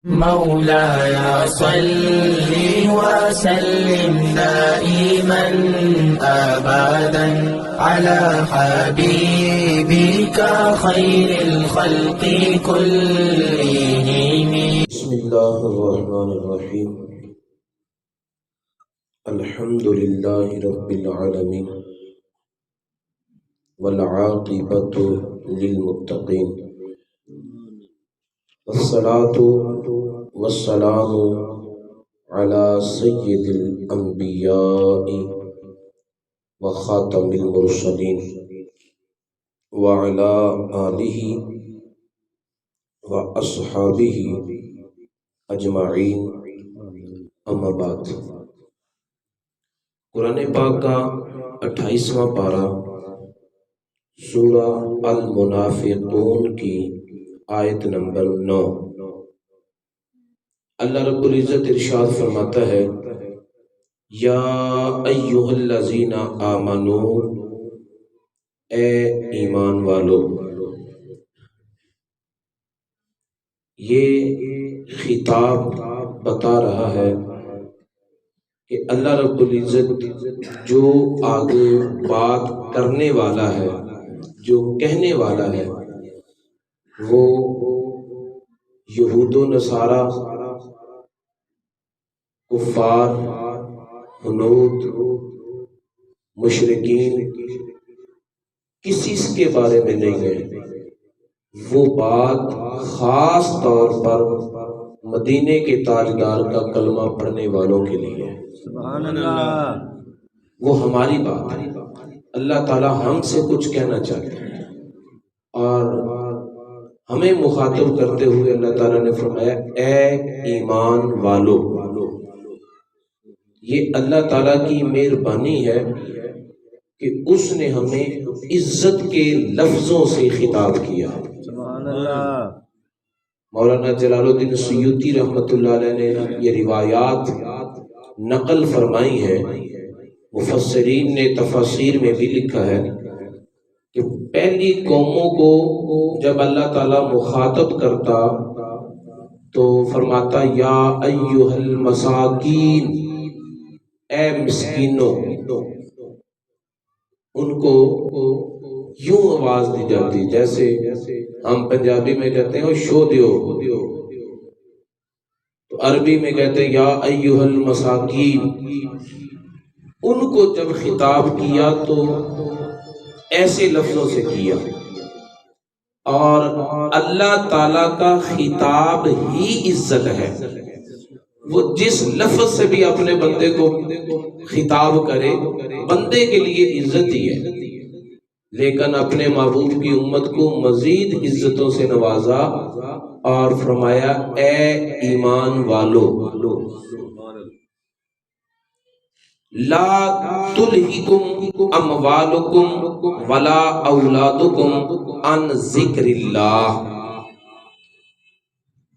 مولاي صل وسلم دائما أبدا على حبيبك خير الخلق كلهم. بسم الله الرحمن الرحيم. الحمد لله رب العالمين والعاقبة للمتقين والصلاة والسلام على سيد الأنبياء وخاتم المرسلين وعلى آله وأصحابه اجمعین. اما بعد، قرآن پاک کا 28واں پارہ سورہ المنافقون کی آیت نمبر 9. اللہ رب العزت ارشاد فرماتا ہے: یا ایھا الذین آمنو، اے ایمان والو. یہ خطاب بتا رہا ہے کہ اللہ رب العزت جو آگے بات کرنے والا ہے، جو کہنے والا ہے، وہ یہود و نصارہ، کفار، ہنود، مشرکین کسی کے بارے میں نہیں ہے. وہ بات خاص طور پر مدینے کے تاجدار کا کلمہ پڑھنے والوں کے لیے ہے. سبحان اللہ. وہ ہماری بات ہے. اللہ تعالی ہم سے کچھ کہنا چاہتے ہیں اور ہمیں مخاطب کرتے ہوئے اللہ تعالیٰ نے فرمایا: اے ایمان والو. یہ اللہ تعالیٰ کی مہربانی ہے کہ اس نے ہمیں عزت کے لفظوں سے خطاب کیا. سبحان اللہ. مولانا جلال الدین سیوطی رحمۃ اللہ علیہ نے یہ روایات نقل فرمائی ہیں. مفسرین نے تفاسیر میں بھی لکھا ہے کہ پہلی قوموں کو جب اللہ تعالیٰ مخاطب کرتا تو فرماتا: یا ایھا المساکین، اے مسکینوں. ان کو یوں آواز دی جاتی جیسے ہم پنجابی میں کہتے ہیں شو دیو، تو عربی میں کہتے ہیں یا ایھا المساکین. ان کو جب خطاب کیا تو ایسے لفظوں سے کیا، اور اللہ تعالی کا خطاب ہی عزت ہے. وہ جس لفظ سے بھی اپنے بندے کو خطاب کرے، بندے کے لیے عزت ہی ہے. لیکن اپنے محبوب کی امت کو مزید عزتوں سے نوازا اور فرمایا: اے ایمان والو. لا تلہکم اموالکم ولا اولادکم عن ذکر اللہ.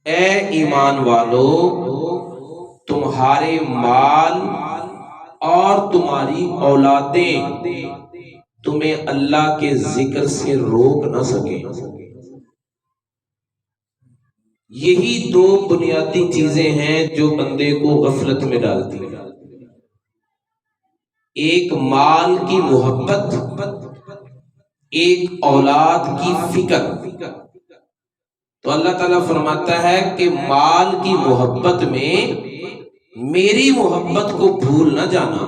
اے ایمان والو، تمہارے مال اور تمہاری اولادیں تمہیں اللہ کے ذکر سے روک نہ سکیں. یہی دو بنیادی چیزیں ہیں جو بندے کو غفلت میں ڈالتی ہیں. ایک مال کی محبت، ایک اولاد کی فکر. تو اللہ تعالیٰ فرماتا ہے کہ مال کی محبت میں میری محبت کو بھول نہ جانا.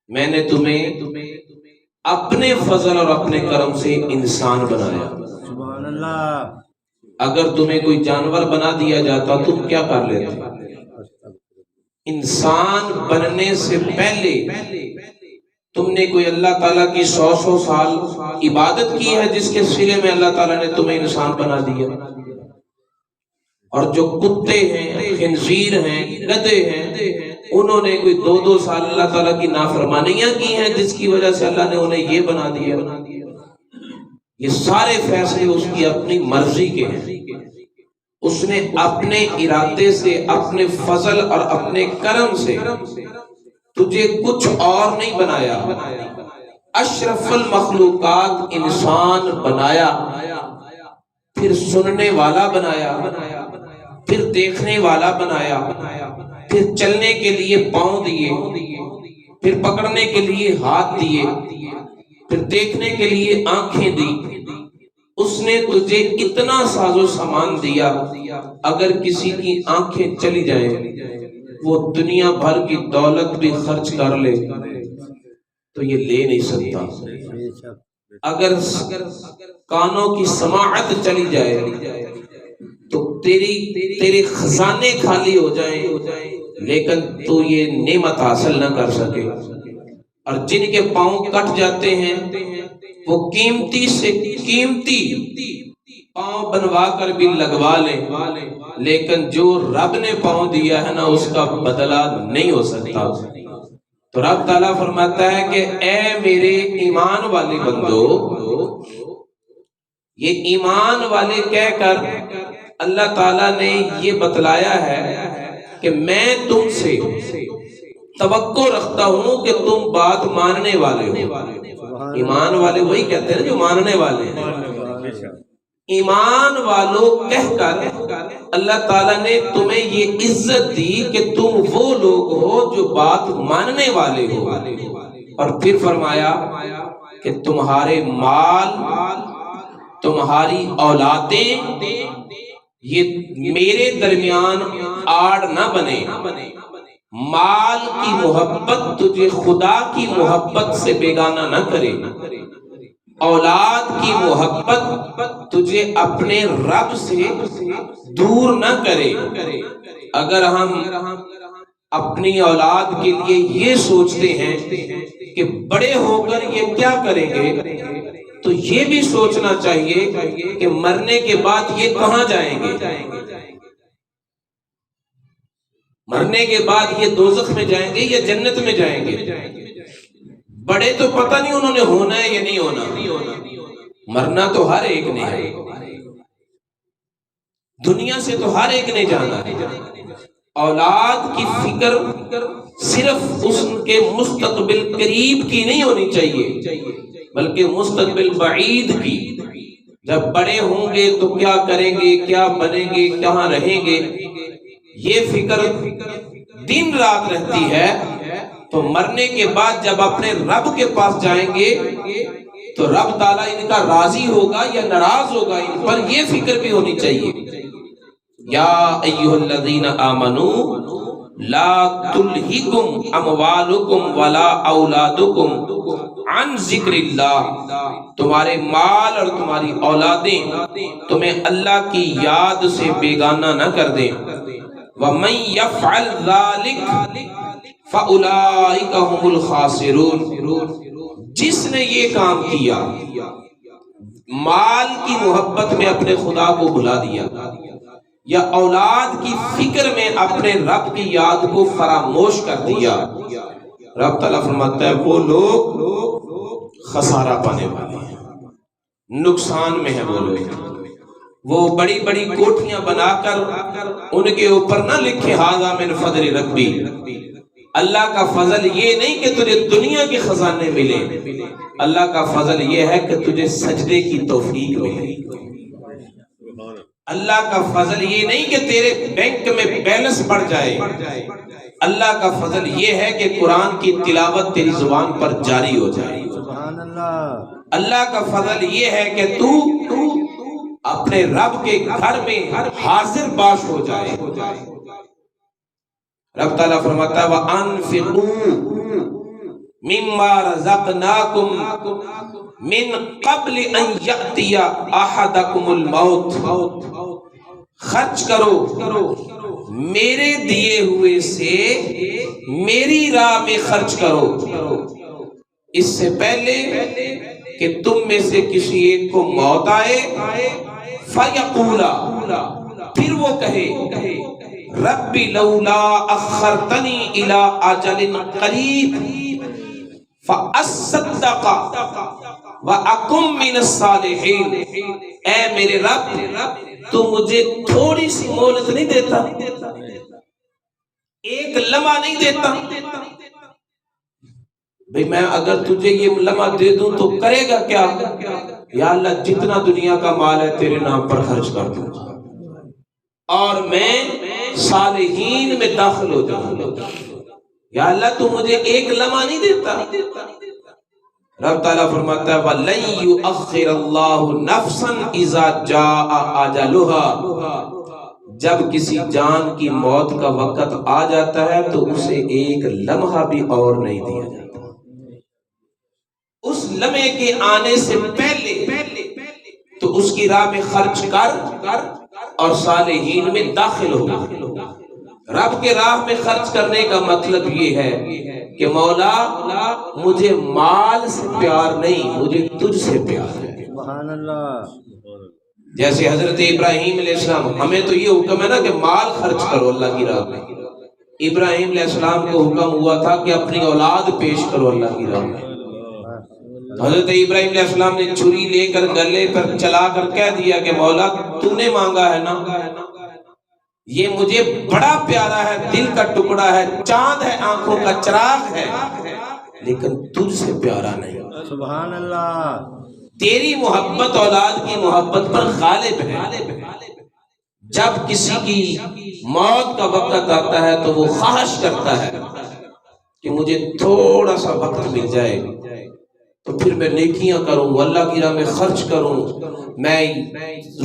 میں نے تمہیں اپنے فضل اور اپنے کرم سے انسان بنایا. سبحان اللہ. اگر تمہیں کوئی جانور بنا دیا جاتا تم کیا کر لیتے؟ انسان بننے سے پہلے تم نے کوئی اللہ تعالیٰ کی 100 سال عبادت کی ہے جس کے صلے میں اللہ تعالیٰ نے تمہیں انسان بنا دیا. اور جو کتے ہیں، خنزیر ہیں، گدھے ہیں، انہوں نے کوئی 2 سال اللہ تعالیٰ کی نافرمانیاں کی ہیں جس کی وجہ سے اللہ نے انہیں یہ بنا دیا. یہ سارے فیصلے اس کی اپنی مرضی کے ہیں. اس نے اپنے ارادے سے، اپنے فضل اور اپنے کرم سے تجھے کچھ اور نہیں بنایا. اشرف المخلوقات انسان بنایا، پھر سننے والا بنایا، پھر دیکھنے والا بنایا، پھر چلنے کے لیے پاؤں دیے، پھر پکڑنے کے لیے ہاتھ دیے، پھر دیکھنے کے لیے آنکھیں دی۔ اس نے تجھے اتنا ساز و سامان دیا، اگر کسی کی آنکھیں چلی جائیں، وہ دنیا بھر کی دولت بھی خرچ کر لے تو یہ لے نہیں سکتا۔ اگر کانوں کی سماعت چلی جائے تو تیرے خزانے خالی ہو جائیں، لیکن تو یہ نعمت حاصل نہ کر سکے۔ اور جن کے پاؤں کٹ جاتے ہیں وہ قیمتی سے قیمتی پاؤں بنوا کر بھی لگوا لیں، لیکن جو رب نے پاؤں دیا ہے نا اس کا بدلہ نہیں ہو سکتا۔ تو رب تعالیٰ فرماتا ہے کہ اے میرے ایمان والے بندو، یہ ایمان والے کہہ کر اللہ تعالیٰ نے یہ بتلایا ہے کہ میں تم سے توقع رکھتا ہوں کہ تم بات ماننے والے ہو۔ ایمان والے وہی کہتے ہیں جو ماننے والے ہیں۔ ایمان والوں کہہ کر اللہ تعالیٰ نے تمہیں یہ عزت دی کہ تم وہ لوگ ہو جو بات ماننے والے ہو۔ اور پھر فرمایا کہ تمہارے مال، تمہاری اولادیں یہ میرے درمیان آڑ نہ بنے۔ مال کی محبت تجھے خدا کی محبت سے بیگانہ نہ کرے، اولاد کی محبت تجھے اپنے رب سے دور نہ کرے۔ اگر ہم اپنی اولاد کے لیے یہ سوچتے ہیں کہ بڑے ہو کر یہ کیا کریں گے، تو یہ بھی سوچنا چاہیے کہ مرنے کے بعد یہ کہاں جائیں گے۔ مرنے کے بعد یہ دوزخ میں جائیں گے یا جنت میں جائیں گے۔ بڑے تو پتہ نہیں انہوں نے ہونا ہے یا نہیں ہونا، مرنا تو ہر ایک نے ہے، دنیا سے تو ہر ایک نے جانا ہے۔ اولاد کی فکر صرف اس کے مستقبل قریب کی نہیں ہونی چاہیے، بلکہ مستقبل بعید کی۔ جب بڑے ہوں گے تو کیا کریں گے، کیا بنیں گے، کہاں رہیں گے، یہ فکر دن رات رہتی ہے۔ تو مرنے کے بعد جب اپنے رب کے پاس جائیں گے تو رب تعالیٰ ان کا راضی ہوگا یا ناراض ہوگا، ان پر یہ فکر بھی ہونی چاہیے۔ یا ایھا الذین آمنوا لا تلہکم اموالکم ولا اولادکم عن ذکر اللہ، تمہارے مال اور تمہاری اولادیں تمہیں اللہ کی یاد سے بیگانہ نہ کر دیں۔ وَمَن يَفْعَلْ ذَلِكَ فَأُولَئِكَ هُمُ الْخَاسِرُونَ، جس نے یہ کام کیا، مال کی محبت میں اپنے خدا کو بھلا دیا یا اولاد کی فکر میں اپنے رب کی یاد کو فراموش کر دیا، رب تعالیٰ فرماتا ہے وہ لوگ خسارہ پانے والے ہیں، نقصان میں ہے وہ لوگ۔ وہ بڑی بڑی کوٹھیاں بنا کر ان کے اوپر نہ لکھے ھذا من فضل ربی، اللہ کا فضل یہ نہیں کہ تجھے دنیا کے خزانے ملے، اللہ کا فضل یہ ہے کہ تجھے سجدے کی توفیق ملے۔ اللہ کا فضل یہ نہیں کہ تیرے بینک میں بیلنس بڑھ جائے، اللہ کا فضل یہ ہے کہ قرآن کی تلاوت تیری زبان پر جاری ہو جائے۔ اللہ کا فضل یہ ہے کہ تو اپنے رب کے گھر میں حاضر باش ہو جائے۔ رب تعالیٰ فرماتا ہے وَأَنفِقُوا مِمَّا رَزَقْنَاكُمْ مِن قَبْلِ أَن يَأْتِيَ أَحَدَكُمُ الْمَوْتُ، خرچ کرو میرے دیے ہوئے سے، میری راہ میں خرچ کرو، اس سے پہلے کہ تم میں سے کسی ایک کو موت آئے، فَيَقُولَ، پھر وہ کہے رب لولا اخرتنی الی اجل قریب فاصدق واکن من الصالحین، اے میرے رب تو مجھے تھوڑی سی مہلت نہیں دیتا، ایک لمحہ نہیں دیتا؟ بھئی میں اگر تجھے یہ لمحہ دے دوں تو کرے گا کیا؟ یا اللہ جتنا دنیا کا مال ہے تیرے نام پر خرچ کر دوں، اور میں صالحین میں داخل ہو جاؤں. یا اللہ تو مجھے ایک لمحہ نہیں دیتا. رب تعالیٰ فرماتا ہے وَلَن يُؤَخِّرَ اللَّهُ نَفْسًا إِذَا جَاءَ أَجَلُهَا. جب کسی جان کی موت کا وقت آ جاتا ہے تو اسے ایک لمحہ بھی اور نہیں دیا جاتا. اس لمحے کے آنے سے پہلے تو اس کی راہ میں خرچ کر اور صالحین میں داخل ہو. رب کے راہ میں خرچ کرنے کا مطلب یہ ہے کہ مولا مجھے مال سے پیار نہیں، مجھے تجھ سے پیار ہے. سبحان اللہ. جیسے حضرت ابراہیم علیہ السلام، ہمیں تو یہ حکم ہے نا کہ مال خرچ کرو اللہ کی راہ میں. ابراہیم علیہ السلام کو حکم ہوا تھا کہ اپنی اولاد پیش کرو اللہ کی راہ میں. حضرت ابراہیم علیہ السلام نے چھری لے کر گلے پر چلا کر کہہ دیا کہ مولا تو نے مانگا ہے نا، یہ مجھے بڑا پیارا ہے، دل کا ٹکڑا ہے، چاند ہے، آنکھوں کا چراغ ہے، لیکن تجھ سے پیارا نہیں. سبحان اللہ. تیری محبت اولاد کی محبت پر غالب ہے. جب کسی کی موت کا وقت آتا ہے تو وہ خواہش کرتا ہے کہ مجھے تھوڑا سا وقت مل جائے تو پھر میں نیکیاں کروں، اللہ کی راہ میں خرچ کروں، میں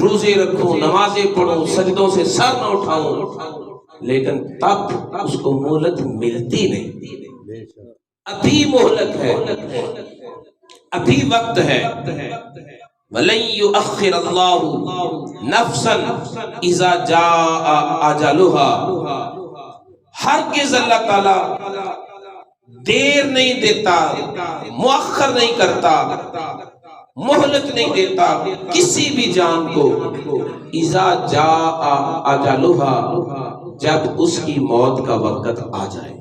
روزے رکھوں، نمازیں پڑھوں، سجدوں سے سر نہ اٹھاؤں. لیکن تب اس کو مہلت ملتی نہیں. ابھی مہلت ہے، ابھی وقت ہے. وَلَن يُؤَخِّرَ اللَّهُ نَفْسًا إِذَا جَاءَ أَجَلُهَا. ہرگز اللہ تعالی دیر نہیں دیتا، مؤخر نہیں کرتا، مہلت نہیں دیتا کسی بھی جان کو. اذا جاء اجلها، جب اس کی موت کا وقت آ جائے.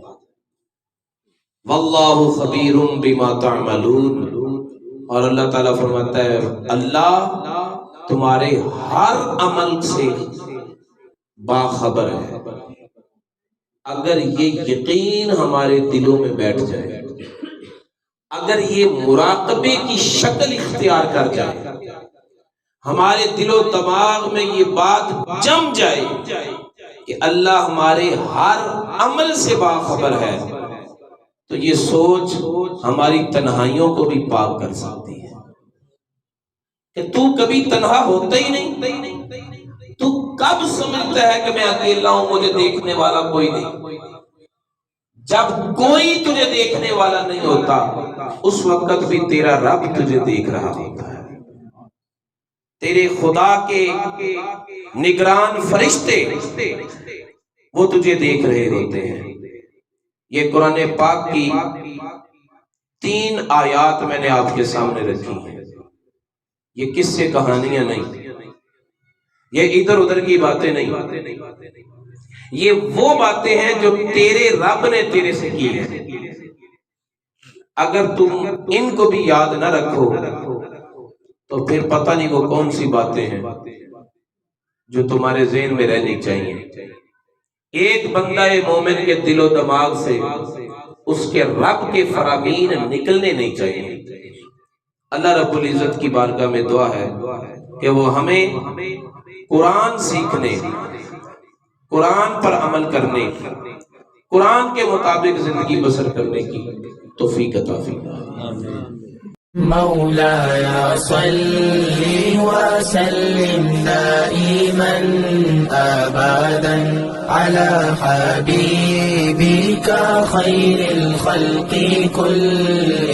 واللہ خبیر بما تعملون. اور اللہ تعالیٰ فرماتا ہے اللہ تمہارے ہر عمل سے باخبر ہے. اگر یہ یقین ہمارے دلوں میں بیٹھ جائے، اگر یہ مراقبے کی شکل اختیار کر جائے، ہمارے دل و دماغ میں یہ بات جم جائے کہ اللہ ہمارے ہر عمل سے باخبر ہے، تو یہ سوچ ہماری تنہائیوں کو بھی پاک کر سکتی ہے کہ تو کبھی تنہا ہوتا ہی نہیں. تو کب سمجھتا ہے کہ میں اکیلا ہوں، مجھے دیکھنے والا کوئی نہیں. جب کوئی تجھے دیکھنے والا نہیں ہوتا اس وقت بھی تیرا رب تجھے دیکھ رہا ہوتا ہے. تیرے خدا کے نگران فرشتے وہ تجھے دیکھ رہے ہوتے ہیں. یہ قرآن پاک کی 3 آیات میں نے آپ کے سامنے رکھی ہیں. یہ قصے کہانیاں نہیں، یہ ادھر ادھر کی باتیں نہیں، یہ وہ باتیں ہیں جو تیرے رب نے تیرے سے کی ہیں. اگر تم ان کو بھی یاد نہ رکھو تو پھر پتہ نہیں وہ کون سی باتیں ہیں جو تمہارے ذہن میں رہنی چاہیے. ایک بندہ مومن کے دل و دماغ سے اس کے رب کے فرامین نکلنے نہیں چاہیے. اللہ رب العزت کی بارگاہ میں دعا ہے کہ وہ ہمیں قرآن سیکھنے، قرآن پر عمل کرنے، قرآن کے مطابق زندگی بسر کرنے کی توفیق عطا فرمائے. مولاي صل وسلم دائما أبدا على حبيبك خير الخلق كلهم.